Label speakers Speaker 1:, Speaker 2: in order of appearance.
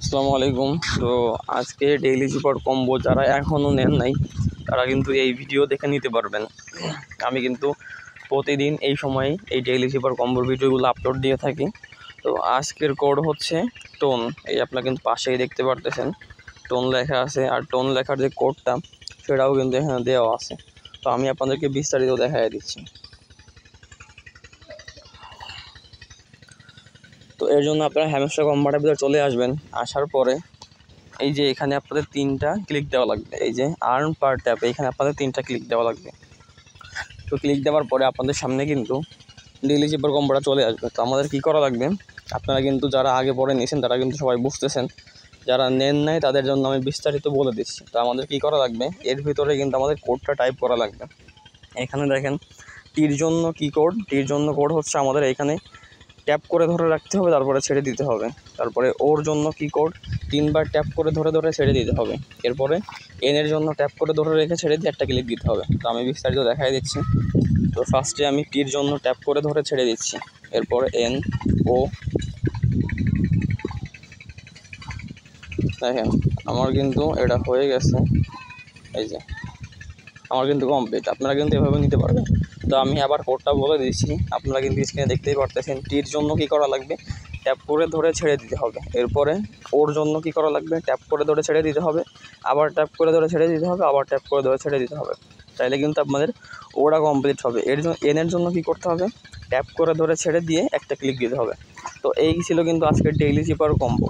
Speaker 1: আসসালামু আলাইকুম। তো আজকে ডেইলি জিপার কম্বো যারা এখনও নেন নাই তারা কিন্তু এই ভিডিও দেখে নিতে পারবেন। আমি কিন্তু প্রতিদিন এই সময় এই ডেইলি জিপার কম্বোর ভিডিওগুলো আপলোড দিয়ে থাকি। তো আজকের কোড হচ্ছে টোন। এই আপনারা কিন্তু পাশেই দেখতে পারতেছেন টোন লেখা আছে, আর টোন লেখার যে কোডটা সেটাও কিন্তু এখানে দেওয়া আছে। তো আমি আপনাদেরকে বিস্তারিত দেখাই দিচ্ছি। তো এর জন্য আপনারা হ্যামস্টার কম্বারের ভিতরে চলে আসবেন। আসার পরে এই যে এখানে আপনাদের 3টা ক্লিক দেওয়া লাগবে। এই যে আর্ন পার ট্যাপ, এখানে আপনাদের 3টা ক্লিক দেওয়া লাগবে। তো ক্লিক দেওয়ার পরে আপনাদের সামনে কিন্তু ডেইলি জিপার কম্বোটা চলে আসবে। তো আমাদের কী করা লাগবে, আপনারা কিন্তু যারা আগে পরে নিয়েছেন তারা কিন্তু সবাই বুঝতেছেন, যারা নেন নাই তাদের জন্য আমি বিস্তারিত বলে দিচ্ছি। তো আমাদের কী করা লাগবে, এর ভিতরে কিন্তু আমাদের কোডটা টাইপ করা লাগবে। এখানে দেখেন টির জন্য কী কোড, টির জন্য কোড হচ্ছে আমাদের এখানে ট্যাপ করে ধরে রাখতে হবে, তারপরে ছেড়ে দিতে হবে। তারপরে ওর জন্য কি কোড, 3বার ট্যাপ করে ধরে ধরে ছেড়ে দিতে হবে। এরপরে এনের জন্য ট্যাপ করে ধরে রেখে ছেড়ে দিয়ে একটা ক্লিক দিতে হবে। তো আমি বিস্তারিত দেখাই দিচ্ছি। তো ফার্স্টে আমি টির জন্য ট্যাপ করে ধরে ছেড়ে দিচ্ছি। এরপরে এন ও, দেখেন আমার কিন্তু এটা হয়ে গেছে। এই যে আমার কিন্তু কমপ্লিট। আপনারা কিন্তু এভাবে নিতে পারবেন। তো আমি আবার কোডটা বলে দিচ্ছি, আপনারা কিন্তু স্ক্রিনে দেখতেই পারতেছেন। টির জন্য কী করা লাগবে, ট্যাপ করে ধরে ছেড়ে দিতে হবে। এরপরে ওর জন্য কী করা লাগবে, ট্যাপ করে ধরে ছেড়ে দিতে হবে, আবার ট্যাপ করে ধরে ছেড়ে দিতে হবে, আবার ট্যাপ করে ধরে ছেড়ে দিতে হবে। তাইলে কিন্তু আপনাদের ওটা কমপ্লিট হবে। এর জন্য এনের জন্য কী করতে হবে, ট্যাপ করে ধরে ছেড়ে দিয়ে একটা ক্লিক দিতে হবে। তো এই ছিল কিন্তু আজকের ডেইলি জিপার কম্বো।